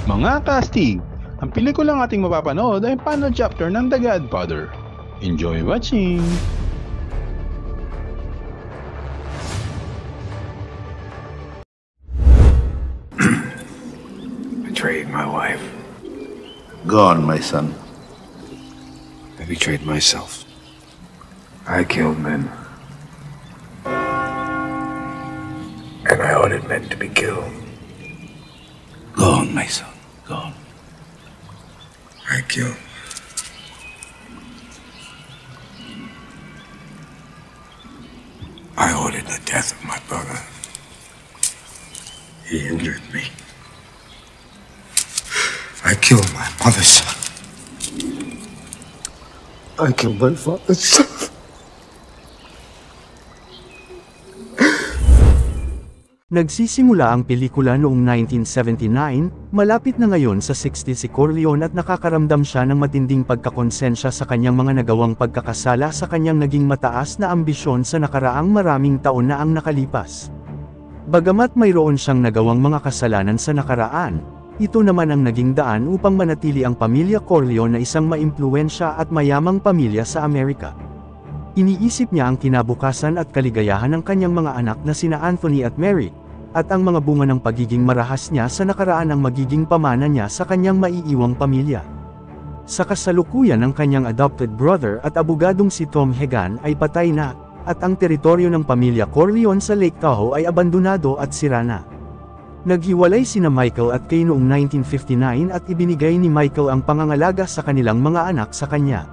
Mga kastig, ang pelikulang ating mapapanood ay final chapter ng The Godfather. Enjoy watching! Betrayed my wife. Gone, my son. I betrayed myself. I killed men. And I ordered men to be killed. Gone, my son. Gone. I killed. I ordered the death of my brother. He injured me. I killed my mother's son. I killed my father's son. Nagsisimula ang pelikula noong 1979, malapit na ngayon sa 60 si Corleone at nakakaramdam siya ng matinding pagkakonsensya sa kanyang mga nagawang pagkakasala sa kanyang naging mataas na ambisyon sa nakaraang maraming taon na ang nakalipas. Bagamat mayroon siyang nagawang mga kasalanan sa nakaraan, ito naman ang naging daan upang manatili ang pamilya Corleone na isang maimpluwensya at mayamang pamilya sa Amerika. Iniisip niya ang kinabukasan at kaligayahan ng kanyang mga anak na sina Anthony at Mary, at ang mga bunga ng pagiging marahas niya sa nakaraan ang magiging pamana niya sa kanyang maiiwang pamilya. Sa kasalukuyan ng kanyang adopted brother at abogadong si Tom Hagen ay patay na, at ang teritoryo ng pamilya Corleone sa Lake Tahoe ay abandonado at sira na. Naghiwalay sina Michael at Kay noong 1959 at ibinigay ni Michael ang pangangalaga sa kanilang mga anak sa kanya.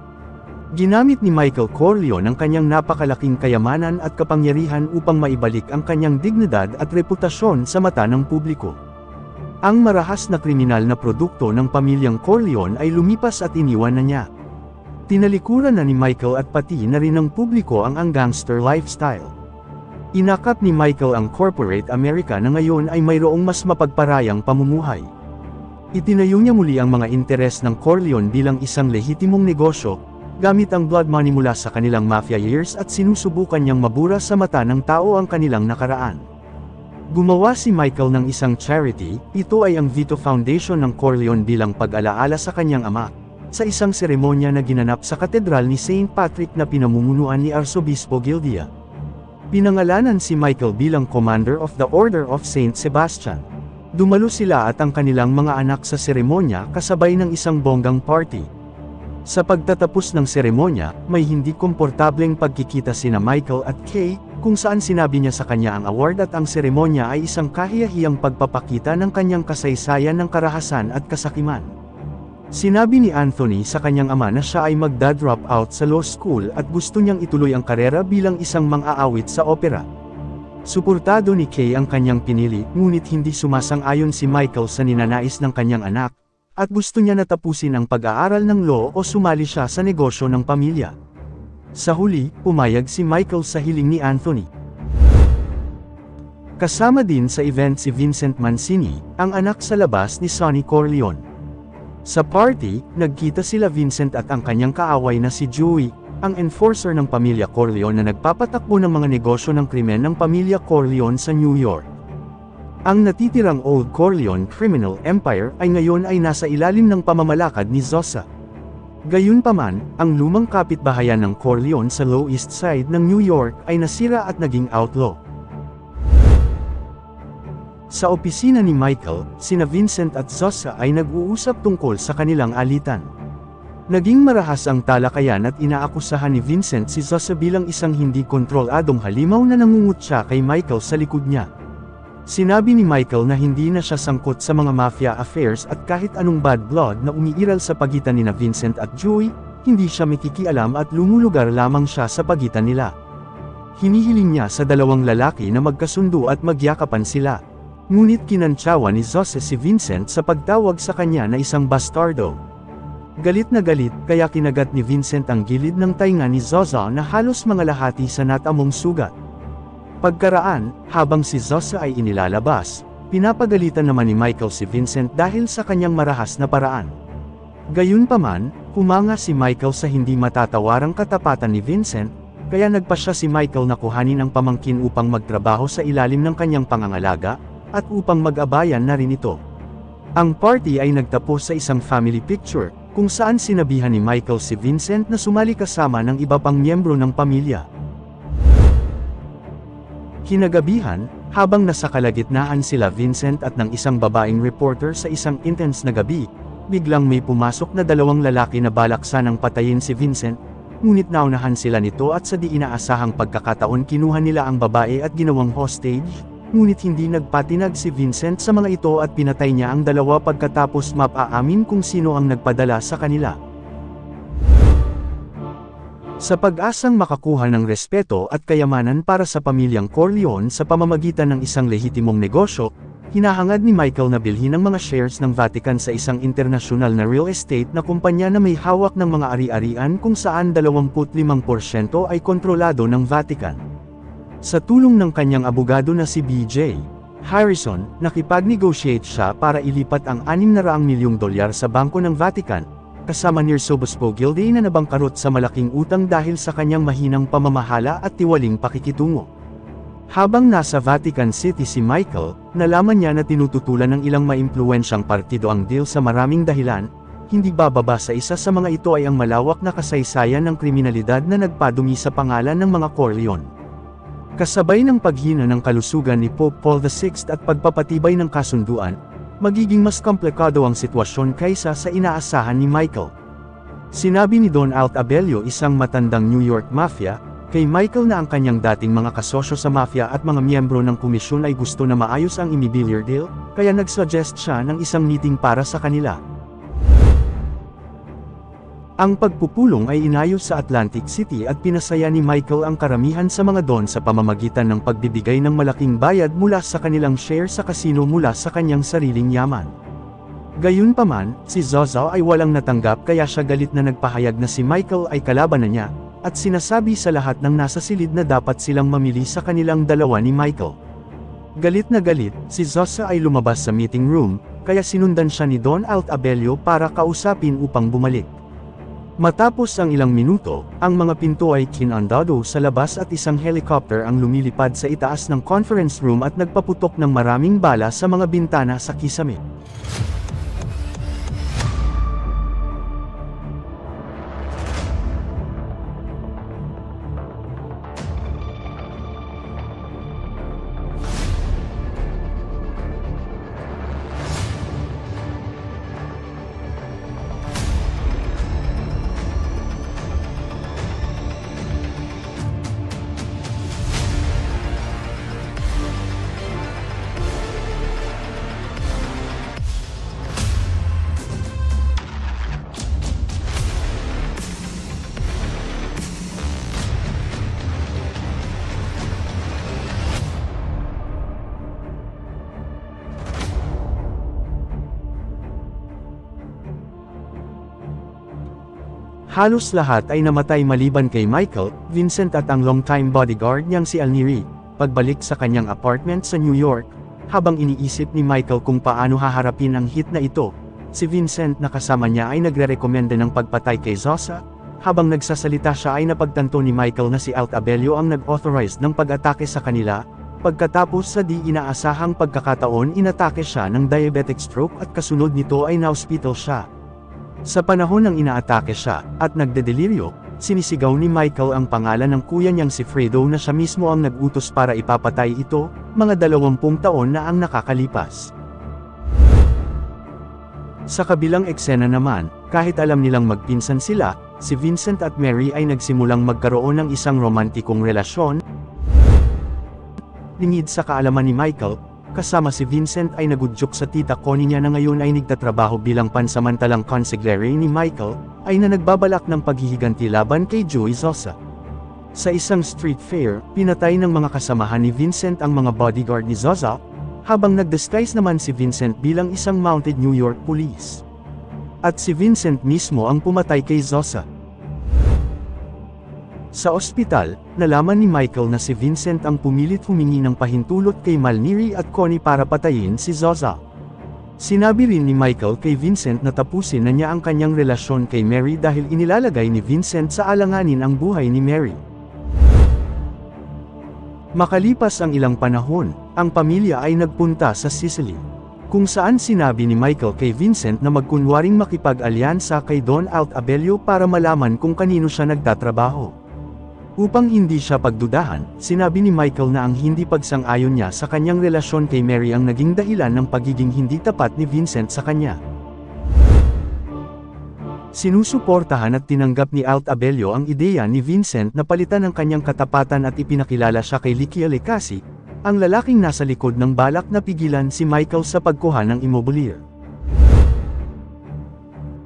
Ginamit ni Michael Corleone ang kanyang napakalaking kayamanan at kapangyarihan upang maibalik ang kanyang dignidad at reputasyon sa mata ng publiko. Ang marahas na kriminal na produkto ng pamilyang Corleone ay lumipas at iniwan na niya. Tinalikuran na ni Michael at pati na rin ng publiko ang gangster lifestyle. Inakap ni Michael ang corporate America na ngayon ay mayroong mas mapagparayang pamumuhay. Itinayo niya muli ang mga interes ng Corleone bilang isang lehitimong negosyo, gamit ang blood money mula sa kanilang mafia years at sinusubukan niyang mabura sa mata ng tao ang kanilang nakaraan. Gumawa si Michael ng isang charity, ito ay ang Vito Foundation ng Corleone bilang pag-alaala sa kanyang ama, sa isang seremonya na ginanap sa katedral ni St. Patrick na pinamumunuan ni Arsobispo Gildia. Pinangalanan si Michael bilang Commander of the Order of St. Sebastian. Dumalo sila at ang kanilang mga anak sa seremonya kasabay ng isang bonggang party. Sa pagtatapos ng seremonya, may hindi komportableng pagkikita sina Michael at Kay, kung saan sinabi niya sa kanya ang award at ang seremonya ay isang kahiyahiyang pagpapakita ng kanyang kasaysayan ng karahasan at kasakiman. Sinabi ni Anthony sa kanyang ama na siya ay magda-drop out sa law school at gusto niyang ituloy ang karera bilang isang mang-aawit sa opera. Suportado ni Kay ang kanyang pinili, ngunit hindi sumasang-ayon si Michael sa ninanais ng kanyang anak, at gusto niya na tapusin ang pag-aaral ng law o sumali siya sa negosyo ng pamilya. Sa huli, pumayag si Michael sa hiling ni Anthony. Kasama din sa event si Vincent Mancini, ang anak sa labas ni Sonny Corleone. Sa party, nagkita sila Vincent at ang kanyang kaaway na si Joey, ang enforcer ng pamilya Corleone na nagpapatakbo ng mga negosyo ng krimen ng pamilya Corleone sa New York. Ang natitirang Old Corleone Criminal Empire ay ngayon ay nasa ilalim ng pamamalakad ni Zosa. Gayunpaman, ang lumang kapitbahayan ng Corleone sa Lower East Side ng New York ay nasira at naging outlaw. Sa opisina ni Michael, sina Vincent at Zosa ay nag-uusap tungkol sa kanilang alitan. Naging marahas ang talakayan at inaakusahan ni Vincent si Zosa bilang isang hindi kontroladong halimaw na nangungutya kay Michael sa likod niya. Sinabi ni Michael na hindi na siya sangkot sa mga mafia affairs at kahit anong bad blood na umiiral sa pagitan nina Vincent at Joey, hindi siya makikialam at lumulugar lamang siya sa pagitan nila. Hinihiling niya sa dalawang lalaki na magkasundo at magyakapan sila. Ngunit kinantsawa ni Zosa si Vincent sa pagtawag sa kanya na isang bastardo. Galit na galit kaya kinagat ni Vincent ang gilid ng tainga ni Zosa na halos mga lahati sa natamong sugat. Pagkaraan, habang si Zosa ay inilalabas, pinapagalitan naman ni Michael si Vincent dahil sa kanyang marahas na paraan. Gayunpaman, humanga si Michael sa hindi matatawarang katapatan ni Vincent, kaya nagpa siya si Michael na kuhanin ang pamangkin upang magtrabaho sa ilalim ng kanyang pangangalaga, at upang mag-abayan na rin ito. Ang party ay nagtapos sa isang family picture, kung saan sinabihan ni Michael si Vincent na sumali kasama ng iba pang miyembro ng pamilya. Kinagabihan, habang nasa kalagitnaan sila Vincent at ng isang babaeng reporter sa isang intense na gabi, biglang may pumasok na dalawang lalaki na balak sanang patayin si Vincent, ngunit naunahan sila nito at sa di inaasahang pagkakataon kinuha nila ang babae at ginawang hostage, ngunit hindi nagpatinag si Vincent sa mga ito at pinatay niya ang dalawa pagkatapos mapaamin kung sino ang nagpadala sa kanila. Sa pag-asang makakuha ng respeto at kayamanan para sa pamilyang Corleone sa pamamagitan ng isang lehitimong negosyo, hinahangad ni Michael na bilhin ang mga shares ng Vatican sa isang internasyonal na real estate na kumpanya na may hawak ng mga ari-arian kung saan 25% ay kontrolado ng Vatican. Sa tulong ng kanyang abogado na si B.J. Harrison, nakipag-negotiate siya para ilipat ang $600 milyong sa bangko ng Vatican, kasama ni Arsobispo Gilday na nabangkarot sa malaking utang dahil sa kanyang mahinang pamamahala at tiwaling pakikitungo. Habang nasa Vatican City si Michael, nalaman niya na tinututulan ng ilang maimpluwensyang partido ang deal sa maraming dahilan, hindi bababa sa isa sa mga ito ay ang malawak na kasaysayan ng kriminalidad na nagpadumi sa pangalan ng mga Corleone. Kasabay ng paghina ng kalusugan ni Pope Paul VI at pagpapatibay ng kasunduan, magiging mas komplikado ang sitwasyon kaysa sa inaasahan ni Michael. Sinabi ni Don Alt Abello, isang matandang New York Mafia, kay Michael na ang kanyang dating mga kasosyo sa mafia at mga miyembro ng komisyon ay gusto na maayos ang immobilier deal, kaya nagsuggest siya ng isang meeting para sa kanila. Ang pagpupulong ay inayos sa Atlantic City at pinasaya ni Michael ang karamihan sa mga don sa pamamagitan ng pagbibigay ng malaking bayad mula sa kanilang share sa kasino mula sa kanyang sariling yaman. Gayunpaman, si Zozo ay walang natanggap kaya siya galit na nagpahayag na si Michael ay kalaban na niya, at sinasabi sa lahat ng nasa silid na dapat silang mamili sa kanilang dalawa ni Michael. Galit na galit, si Zozo ay lumabas sa meeting room, kaya sinundan siya ni Don Alt Abello para kausapin upang bumalik. Matapos ang ilang minuto, ang mga pinto ay kinandado sa labas at isang helicopter ang lumilipad sa itaas ng conference room at nagpaputok ng maraming bala sa mga bintana sa kisame. Halos lahat ay namatay maliban kay Michael, Vincent at ang longtime bodyguard niyang si Alniri. Pagbalik sa kanyang apartment sa New York, habang iniisip ni Michael kung paano haharapin ang hit na ito, si Vincent na kasama niya ay nagre-rekomenda ng pagpatay kay Zosa. Habang nagsasalita siya ay napagtanto ni Michael na si Alt Abello ang nag-authorize ng pag-atake sa kanila. Pagkatapos sa di inaasahang pagkakataon inatake siya ng diabetic stroke at kasunod nito ay na-hospital siya. Sa panahon ng inaatake siya, at nagdedeliryo, sinisigaw ni Michael ang pangalan ng kuya niyang si Fredo na siya mismo ang nag-utos para ipapatay ito, mga 20 taon na ang nakakalipas. Sa kabilang eksena naman, kahit alam nilang magpinsan sila, si Vincent at Mary ay nagsimulang magkaroon ng isang romantikong relasyon. Lingid sa kaalaman ni Michael, kasama si Vincent ay nagudyok sa tita Connie niya na ngayon ay nagtatrabaho bilang pansamantalang consigliere ni Michael, ay na nagbabalak ng paghihiganti laban kay Joey Zosa. Sa isang street fair, pinatay ng mga kasamahan ni Vincent ang mga bodyguard ni Zosa, habang nag-disguise naman si Vincent bilang isang mounted New York police. At si Vincent mismo ang pumatay kay Zosa. Sa ospital, nalaman ni Michael na si Vincent ang pumilit humingi ng pahintulot kay Malniri at Connie para patayin si Zosa. Sinabi rin ni Michael kay Vincent na tapusin na niya ang kanyang relasyon kay Mary dahil inilalagay ni Vincent sa alanganin ang buhay ni Mary. Makalipas ang ilang panahon, ang pamilya ay nagpunta sa Sicily. kung saan sinabi ni Michael kay Vincent na magkunwaring makipag-alyansa kay Don Alt Abelio para malaman kung kanino siya nagtatrabaho. Upang hindi siya pagdudahan, sinabi ni Michael na ang hindi pagsang-ayon niya sa kanyang relasyon kay Mary ang naging dahilan ng pagiging hindi tapat ni Vincent sa kanya. Sinusuportahan at tinanggap ni Alt Abelio ang ideya ni Vincent na palitan ang kanyang katapatan at ipinakilala siya kay Licky Alicasi, ang lalaking nasa likod ng balak na pigilan si Michael sa pagkuha ng immobilier.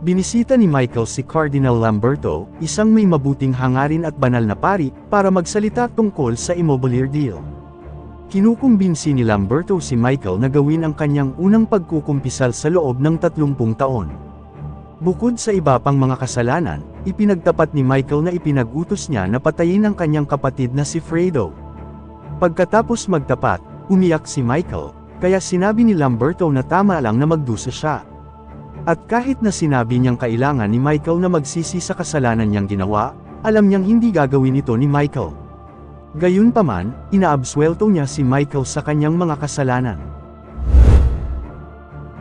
Binisita ni Michael si Cardinal Lamberto, isang may mabuting hangarin at banal na pari, para magsalita tungkol sa immobilier deal. Kinukumbinsi ni Lamberto si Michael na gawin ang kanyang unang pagkukumpisal sa loob ng 30 taon. Bukod sa iba pang mga kasalanan, ipinagtapat ni Michael na ipinag-utos niya na patayin ang kanyang kapatid na si Fredo. Pagkatapos magtapat, umiyak si Michael, kaya sinabi ni Lamberto na tama lang na magdusa siya. At kahit na sinabi niyang kailangan ni Michael na magsisi sa kasalanan niyang ginawa, alam niyang hindi gagawin ito ni Michael. Gayunpaman, inaabsuelto niya si Michael sa kanyang mga kasalanan.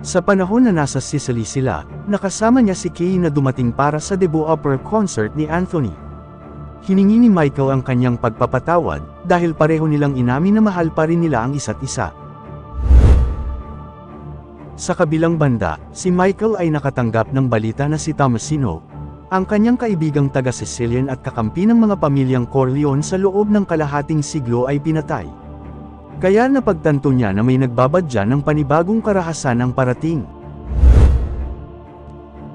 Sa panahon na nasa Sicily sila, nakasama niya si Kay na dumating para sa debut opera concert ni Anthony. Hiningi ni Michael ang kanyang pagpapatawad, dahil pareho nilang inamin na mahal pa rin nila ang isa't isa. Sa kabilang banda, si Michael ay nakatanggap ng balita na si Tomasino, ang kanyang kaibigang taga-Sicilian at kakampi ng mga pamilyang Corleone sa loob ng kalahating siglo ay pinatay. Kaya napagtanto niya na may nagbabadya ng panibagong karahasan ang parating.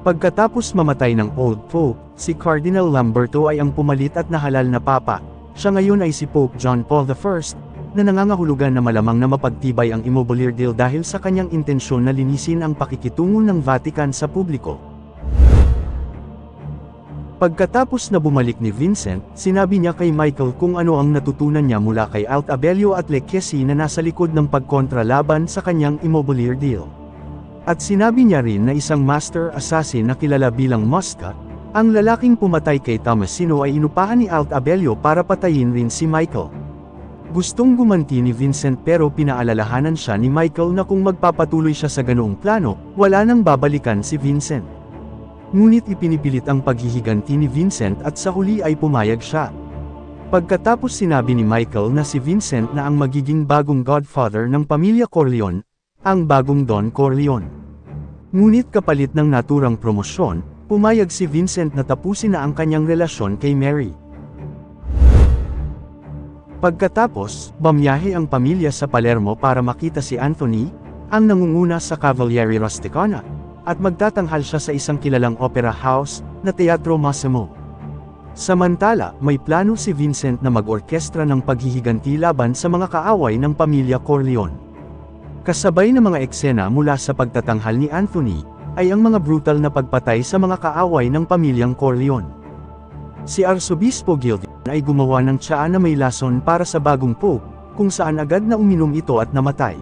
Pagkatapos mamatay ng Old Pope, si Cardinal Lamberto ay ang pumalit at nahalal na papa. Siya ngayon ay si Pope John Paul I, na nangangahulugan na malamang na mapagtibay ang immobilier deal dahil sa kanyang intensyon na linisin ang pakikitungo ng Vatican sa publiko. Pagkatapos na bumalik ni Vincent, sinabi niya kay Michael kung ano ang natutunan niya mula kay Alt Abelio at Lecchesi na nasa likod ng pagkontra laban sa kanyang immobilier deal. At sinabi niya rin na isang master assassin na kilala bilang Mosca, ang lalaking pumatay kay Tomasino ay inupahan ni Alt Abelio para patayin rin si Michael. Gustong gumanti ni Vincent pero pinaalalahanan siya ni Michael na kung magpapatuloy siya sa ganoong plano, wala nang babalikan si Vincent. Ngunit ipinipilit ang paghihiganti ni Vincent at sa huli ay pumayag siya. Pagkatapos sinabi ni Michael na si Vincent na ang magiging bagong godfather ng pamilya Corleone, ang bagong Don Corleone. Ngunit kapalit ng naturang promosyon, pumayag si Vincent na tapusin na ang kanyang relasyon kay Mary. Pagkatapos, bumyahe ang pamilya sa Palermo para makita si Anthony, ang nangunguna sa Cavalieri Rusticana, at magtatanghal siya sa isang kilalang opera house, na Teatro Massimo. Samantala, may plano si Vincent na mag-orkestra ng paghihiganti laban sa mga kaaway ng pamilya Corleone. Kasabay ng mga eksena mula sa pagtatanghal ni Anthony, ay ang mga brutal na pagpatay sa mga kaaway ng pamilyang Corleone. Si Arsobispo Gildian ay gumawa ng tsaa na may lason para sa bagong pope, kung saan agad na uminom ito at namatay.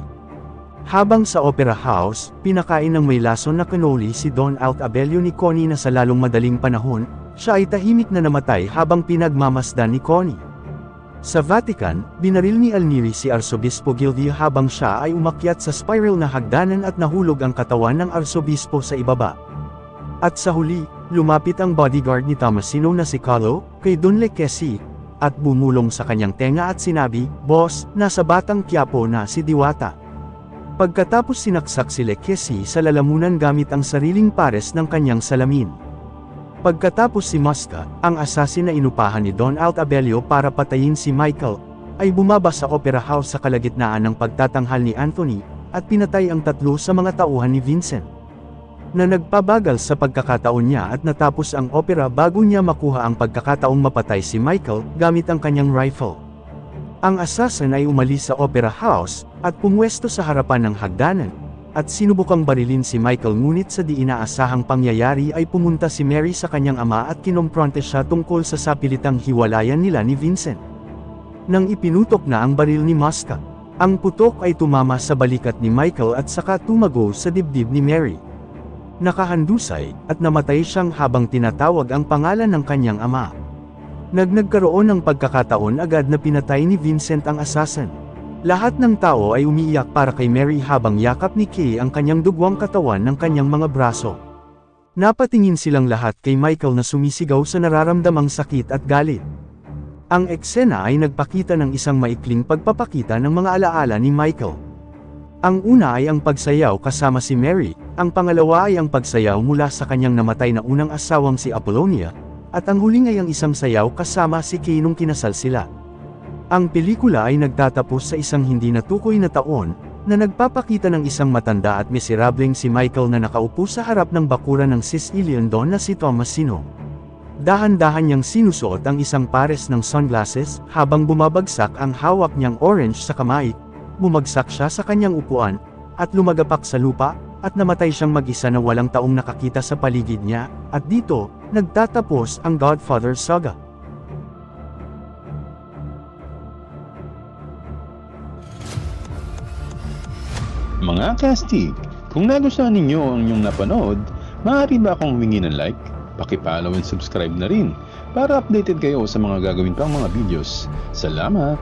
Habang sa Opera House, pinakain ng may lason na cannoli si Don Alt Abelio ni Connie na sa lalong madaling panahon, siya ay tahimik na namatay habang pinagmamasdan ni Connie. Sa Vatican, binaril ni Alneri si Arsobispo Gildio habang siya ay umakyat sa spiral na hagdanan at nahulog ang katawan ng arsobispo sa ibaba. At sa huli, lumapit ang bodyguard ni Tomasino na si Carlo, kay Don Lecchesi, at bumulong sa kanyang tenga at sinabi, "Boss, nasa Batang Quiapo na si Diwata." Pagkatapos sinaksak si Lecchesi sa lalamunan gamit ang sariling pares ng kanyang salamin. Pagkatapos si Mosca, ang assassin na inupahan ni Don Alt Abelio para patayin si Michael, ay bumaba sa opera house sa kalagitnaan ng pagtatanghal ni Anthony, at pinatay ang 3 sa mga tauhan ni Vincent. Na nagpabagal sa pagkakataon niya at natapos ang opera bago niya makuha ang pagkakataong mapatay si Michael gamit ang kanyang rifle. Ang assassin ay umalis sa opera house, at pumwesto sa harapan ng hagdanan, at sinubukang barilin si Michael ngunit sa di inaasahang pangyayari ay pumunta si Mary sa kanyang ama at kinompronte siya tungkol sa sapilitang hiwalayan nila ni Vincent. Nang ipinutok na ang baril ni Mosca, ang putok ay tumama sa balikat ni Michael at saka tumago sa dibdib ni Mary. Nakahandusay, at namatay siyang habang tinatawag ang pangalan ng kanyang ama. Nagkaroon ng pagkakataon agad na pinatay ni Vincent ang assassin. Lahat ng tao ay umiiyak para kay Mary habang yakap ni Kay ang kanyang dugwang katawan ng kanyang mga braso. Napatingin silang lahat kay Michael na sumisigaw sa nararamdamang sakit at galit. Ang eksena ay nagpakita ng isang maikling pagpapakita ng mga alaala ni Michael. Ang una ay ang pagsayaw kasama si Mary, ang pangalawa ay ang pagsayaw mula sa kanyang namatay na unang asawang si Apollonia, at ang huling ay ang isang sayaw kasama si Kay nung kinasal sila. Ang pelikula ay nagtatapos sa isang hindi natukoy na taon, na nagpapakita ng isang matanda at miserableng si Michael na nakaupo sa harap ng bakuran ng Sicilian Don na si Tomasino. Dahan-dahan niyang sinusuot ang isang pares ng sunglasses, habang bumabagsak ang hawak niyang orange sa kamay, bumagsak siya sa kanyang upuan, at lumagapak sa lupa, at namatay siyang mag-isa na walang taong nakakita sa paligid niya, at dito, nagtatapos ang Godfather saga. Mga kastig, kung nagustuhan ninyo ang inyong napanood, maaari ba akong humingi ng like? Paki-follow and subscribe na rin para updated kayo sa mga gagawin pang mga videos. Salamat!